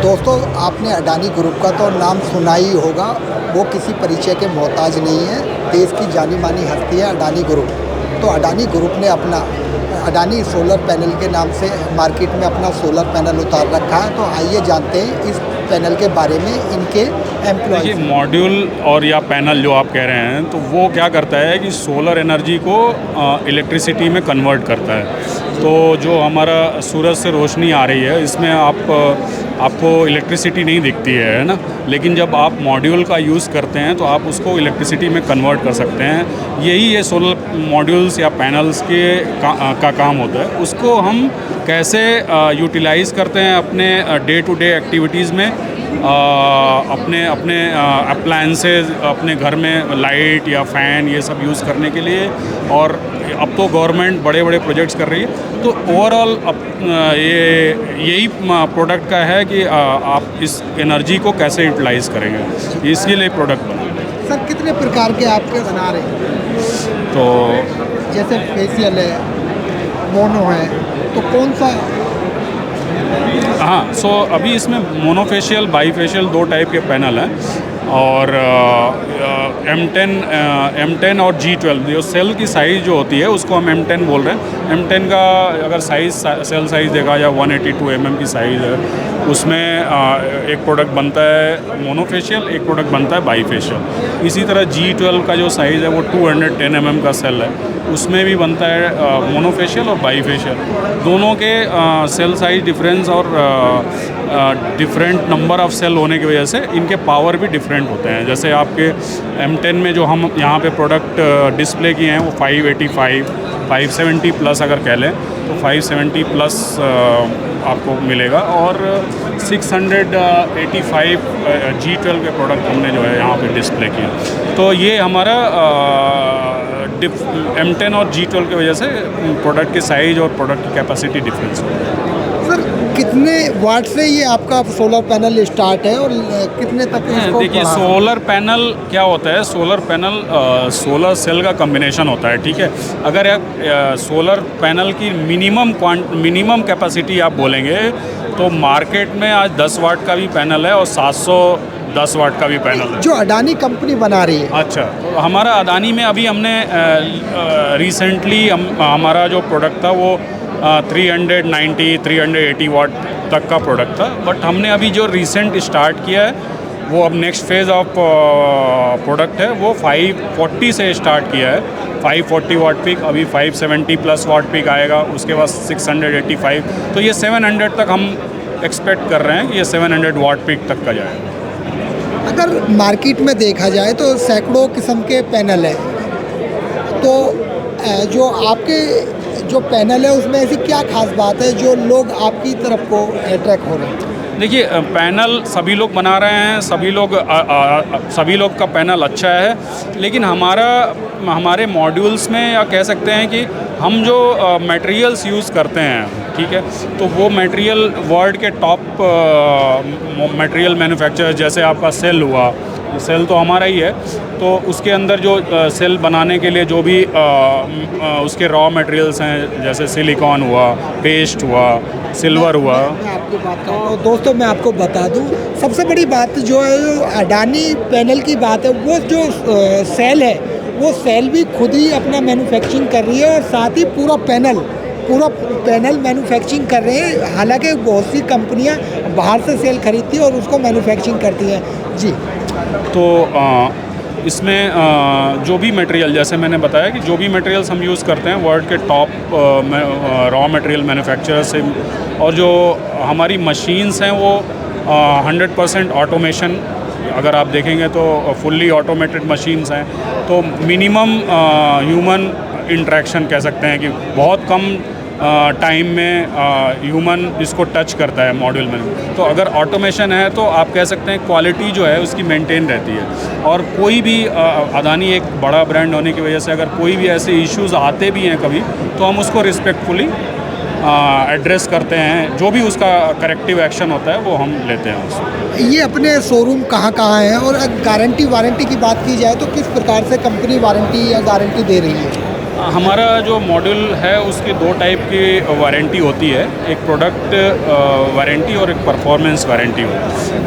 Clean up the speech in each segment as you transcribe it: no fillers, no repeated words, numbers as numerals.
दोस्तों, आपने अडानी ग्रुप का तो नाम सुना ही होगा। वो किसी परिचय के मोहताज नहीं है। देश की जानी मानी हस्ती है अडानी ग्रुप। तो अडानी ग्रुप ने अपना अडानी सोलर पैनल के नाम से मार्केट में अपना सोलर पैनल उतार रखा है। तो आइए जानते हैं इस पैनल के बारे में, इनके एम्प्लॉय। देखिए, मॉड्यूल और या पैनल जो आप कह रहे हैं, तो वो क्या करता है कि सोलर एनर्जी को इलेक्ट्रिसिटी में कन्वर्ट करता है। तो जो हमारा सूरज से रोशनी आ रही है, इसमें आपको इलेक्ट्रिसिटी नहीं दिखती है ना, लेकिन जब आप मॉड्यूल का यूज़ करते हैं तो आप उसको इलेक्ट्रिसिटी में कन्वर्ट कर सकते हैं। यही ये सोलर मॉड्यूल्स या पैनल्स का काम होता है। उसको हम कैसे यूटिलाइज़ करते हैं अपने डे टू डे एक्टिविटीज़ में, अपने अप्लायंसेस, अपने घर में लाइट या फ़ैन ये सब यूज़ करने के लिए। और अब तो गवर्नमेंट बड़े बड़े प्रोजेक्ट्स कर रही है। तो ओवरऑल यही प्रोडक्ट का है कि आप इस एनर्जी को कैसे यूटिलाइज़ करेंगे, इसके लिए प्रोडक्ट बना है। सर, कितने प्रकार के आपके बना रहे हैं? तो जैसे फेशियल है, मोनो है, तो कौन सा? हाँ, सो अभी इसमें मोनोफेशियल, बाईफेशियल 2 टाइप के पैनल हैं। और M10 और G12 जो सेल की साइज़ जो होती है उसको हम M10 बोल रहे हैं। M10 का अगर सेल साइज़ देखा जाए 182 mm की साइज़ है। उसमें एक प्रोडक्ट बनता है मोनोफेशियल, एक प्रोडक्ट बनता है बाईफेशियल। इसी तरह G12 का जो साइज़ है वो 210 mm का सेल है, उसमें भी बनता है मोनोफेशियल और बाईफेशियल। दोनों के सेल साइज़ डिफरेंस और डिफरेंट नंबर ऑफ़ सेल होने की वजह से इनके पावर भी डिफरेंट होते हैं। जैसे आपके M10 में जो हम यहाँ पे प्रोडक्ट डिस्प्ले किए हैं वो 585, 570 प्लस अगर कह लें तो 570 प्लस आपको मिलेगा। और 685 G12 के प्रोडक्ट हमने जो है यहाँ पे डिस्प्ले किए। तो ये हमारा M10 और G12 की वजह से प्रोडक्ट के साइज़ और प्रोडक्ट की कैपेसिटी डिफरेंस होता है। सर, कितने वाट से ये आपका सोलर पैनल स्टार्ट है और कितने तक इसको? देखिए, सोलर पैनल क्या होता है, सोलर पैनल सोलर सेल का कम्बिनेशन होता है, ठीक है। अगर आप सोलर पैनल की मिनिमम कैपेसिटी आप बोलेंगे तो मार्केट में आज 10 वाट का भी पैनल है और 710 वाट का भी पैनल है, जो अडानी कंपनी बना रही है। अच्छा, तो हमारा अडानी में अभी हमने रिसेंटली हमारा जो प्रोडक्ट था वो 380 वाट तक का प्रोडक्ट था। बट हमने अभी जो रिसेंट स्टार्ट किया है वो अब नेक्स्ट फेज़ ऑफ प्रोडक्ट है, वो 540 से स्टार्ट किया है। 540 वाट पीक, अभी 570 प्लस वाट पीक आएगा, उसके बाद 685। तो ये 700 तक हम एक्सपेक्ट कर रहे हैं कि ये 700 वाट पीक तक का जाएगा। अगर मार्केट में देखा जाए तो सैकड़ों किस्म के पैनल है। तो जो आपके जो पैनल है उसमें ऐसी क्या खास बात है जो लोग आपकी तरफ को अट्रैक्ट हो रहे हैं? देखिए, पैनल सभी लोग बना रहे हैं, सभी लोग का पैनल अच्छा है। लेकिन हमारे मॉड्यूल्स में, या कह सकते हैं कि हम जो मटेरियल्स यूज़ करते हैं, ठीक है, तो वो मटेरियल वर्ल्ड के टॉप मटेरियल मैन्युफैक्चरर, जैसे आपका सेल हुआ, सेल तो हमारा ही है। तो उसके अंदर जो सेल बनाने के लिए जो भी उसके रॉ मटेरियल्स हैं, जैसे सिलिकॉन हुआ, पेस्ट हुआ, सिल्वर हुआ। मैं आपकी बात कर रहा हूँ। दोस्तों, मैं आपको बता दूँ, सबसे बड़ी बात जो है अडानी पैनल की बात है, वो जो सेल है वो सेल भी खुद ही अपना मैन्युफैक्चरिंग कर रही है और साथ ही पूरा पैनल मैन्युफैक्चरिंग कर रहे हैं। हालांकि बहुत सी कंपनियां बाहर से सेल खरीदती हैं और उसको मैन्युफैक्चरिंग करती हैं। जी, तो इसमें जो भी मटेरियल, जैसे मैंने बताया कि जो भी मटेरियल्स हम यूज़ करते हैं वर्ल्ड के टॉप रॉ मटेरियल मैन्युफैक्चरर से, और जो हमारी मशीन्स हैं वो 100% ऑटोमेशन, अगर आप देखेंगे तो फुल्ली ऑटोमेटेड मशीन्स हैं। तो मिनिमम ह्यूमन इंटरेक्शन कह सकते हैं कि बहुत कम टाइम में ह्यूमन इसको टच करता है मॉड्यूल में। तो अगर ऑटोमेशन है तो आप कह सकते हैं क्वालिटी जो है उसकी मेंटेन रहती है। और कोई भी अडानी एक बड़ा ब्रांड होने की वजह से अगर कोई भी ऐसे इश्यूज़ आते भी हैं कभी, तो हम उसको रिस्पेक्टफुली एड्रेस करते हैं। जो भी उसका करेक्टिव एक्शन होता है वो हम लेते हैं उसको। ये अपने शोरूम कहाँ हैं? और गारंटी वारंटी की बात की जाए तो किस प्रकार से कंपनी वारंटी या गारंटी दे रही है? हमारा जो मॉड्यूल है उसकी दो टाइप की वारंटी होती है, एक प्रोडक्ट वारंटी और एक परफॉर्मेंस वारंटी।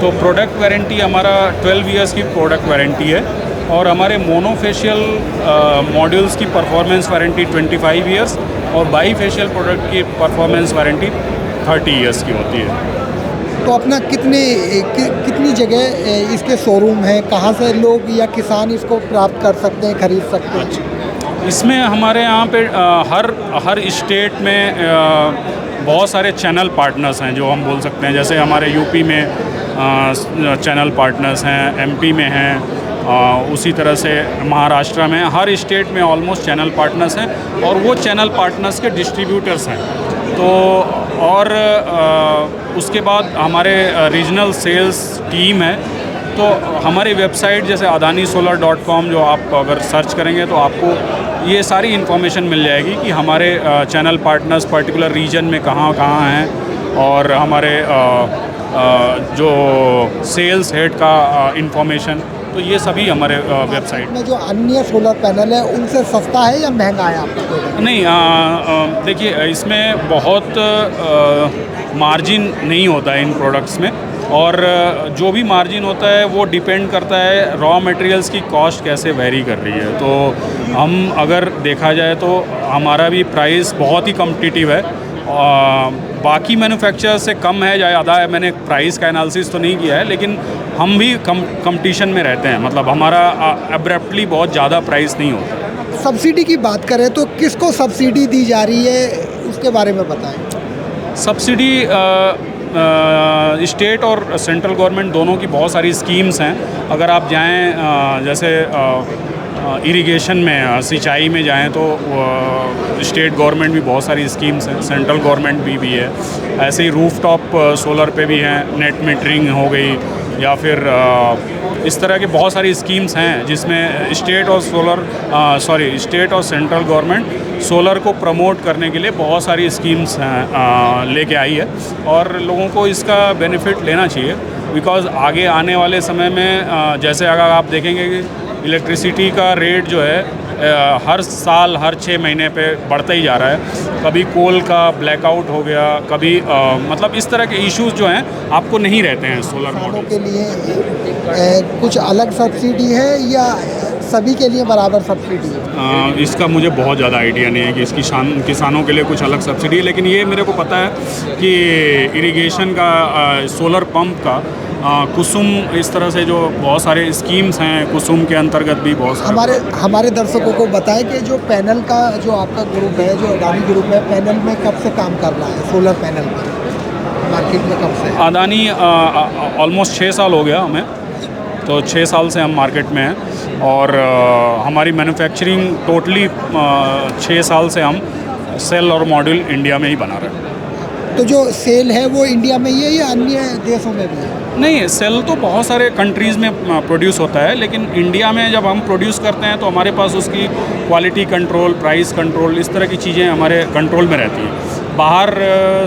तो प्रोडक्ट वारंटी हमारा 12 इयर्स की प्रोडक्ट वारंटी है और हमारे मोनोफेशियल मॉड्यूल्स की परफॉर्मेंस वारंटी 25 इयर्स और बाईफेशियल प्रोडक्ट की परफॉर्मेंस वारंटी 30 इयर्स की होती है। तो अपना कितनी जगह इसके शोरूम हैं, कहाँ से लोग या किसान इसको प्राप्त कर सकते हैं, खरीद सकते हैं? इसमें हमारे यहाँ पे हर स्टेट में बहुत सारे चैनल पार्टनर्स हैं जो हम बोल सकते हैं। जैसे हमारे यूपी में चैनल पार्टनर्स हैं, एमपी में हैं, उसी तरह से महाराष्ट्र में, हर स्टेट में ऑलमोस्ट चैनल पार्टनर्स हैं और वो चैनल पार्टनर्स के डिस्ट्रीब्यूटर्स हैं। तो और उसके बाद हमारे रीजनल सेल्स टीम है। तो हमारी वेबसाइट जैसे adanisolar.com जो आप अगर सर्च करेंगे तो आपको ये सारी इन्फॉर्मेशन मिल जाएगी कि हमारे चैनल पार्टनर्स पर्टिकुलर रीजन में कहाँ कहाँ हैं और हमारे जो सेल्स हेड का इन्फॉर्मेशन, तो ये सभी हमारे वेबसाइट में। जो अन्य सोलर पैनल है उनसे सस्ता है या महंगा है आपको? नहीं, देखिए इसमें बहुत मार्जिन नहीं होता है इन प्रोडक्ट्स में, और जो भी मार्जिन होता है वो डिपेंड करता है रॉ मटेरियल्स की कॉस्ट कैसे वेरी कर रही है। तो हम अगर देखा जाए तो हमारा भी प्राइस बहुत ही कम्पिटिटिव है, बाकी मैन्युफैक्चरर से कम है या ज़्यादा है, मैंने प्राइस का एनालिसिस तो नहीं किया है, लेकिन हम भी कंपटीशन में रहते हैं। मतलब हमारा अब्रप्टली बहुत ज़्यादा प्राइस नहीं होता। सब्सिडी की बात करें तो किसको सब्सिडी दी जा रही है, उसके बारे में बताएं। सब्सिडी स्टेट और सेंट्रल गवर्नमेंट दोनों की बहुत सारी स्कीम्स हैं। अगर आप जाएं जैसे इरिगेशन में, सिंचाई में जाएं तो स्टेट गवर्नमेंट भी बहुत सारी स्कीम्स हैं, सेंट्रल गवर्नमेंट भी है। ऐसे ही रूफटॉप सोलर पे भी हैं, नेट मीटरिंग हो गई, या फिर इस तरह की बहुत सारी स्कीम्स हैं जिसमें स्टेट और सेंट्रल गवर्नमेंट सोलर को प्रमोट करने के लिए बहुत सारी स्कीम्स लेके आई है और लोगों को इसका बेनिफिट लेना चाहिए। बिकॉज़ आगे आने वाले समय में जैसे अगर आप देखेंगे कि इलेक्ट्रिसिटी का रेट जो है हर साल हर 6 महीने पे बढ़ता ही जा रहा है। कभी कोल का ब्लैकआउट हो गया, कभी मतलब इस तरह के इश्यूज जो हैं आपको नहीं रहते हैं सोलर मॉडल के लिए। कुछ अलग सब्सिडी है या सभी के लिए बराबर सब्सिडी है? इसका मुझे बहुत ज़्यादा आइडिया नहीं है कि इसकी किसानों के लिए कुछ अलग सब्सिडी है, लेकिन ये मेरे को पता है कि इरिगेशन का, सोलर पंप का, कुसुम, इस तरह से जो बहुत सारे स्कीम्स हैं, कुसुम के अंतर्गत भी बहुत सारे। हमारे दर्शकों को बताएं कि जो पैनल का जो आपका ग्रुप है, जो अडानी ग्रुप है, पैनल में कब से काम कर रहा है, सोलर पैनल में मार्केट में कब से? अडानी ऑलमोस्ट 6 साल हो गया हमें, तो 6 साल से हम मार्केट में हैं और हमारी मैन्युफैक्चरिंग टोटली 6 साल से हम सेल और मॉड्यूल इंडिया में ही बना रहे हैं। तो जो सेल है वो इंडिया में ही है या अन्य देशों में भी है? नहीं, सेल तो बहुत सारे कंट्रीज़ में प्रोड्यूस होता है, लेकिन इंडिया में जब हम प्रोड्यूस करते हैं तो हमारे पास उसकी क्वालिटी कंट्रोल, प्राइस कंट्रोल, इस तरह की चीज़ें हमारे कंट्रोल में रहती हैं। बाहर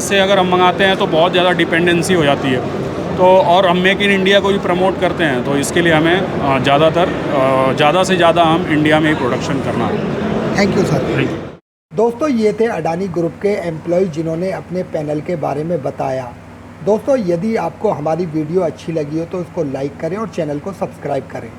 से अगर हम मंगाते हैं तो बहुत ज़्यादा डिपेंडेंसी हो जाती है। तो और हम मेक इन इंडिया को भी प्रमोट करते हैं, तो इसके लिए हमें ज़्यादा से ज़्यादा हम इंडिया में ही प्रोडक्शन करना है। Thank you sir. Thank you. दोस्तों, ये थे अडानी ग्रुप के एम्प्लॉय जिन्होंने अपने पैनल के बारे में बताया। दोस्तों, यदि आपको हमारी वीडियो अच्छी लगी हो तो उसको लाइक करें और चैनल को सब्सक्राइब करें।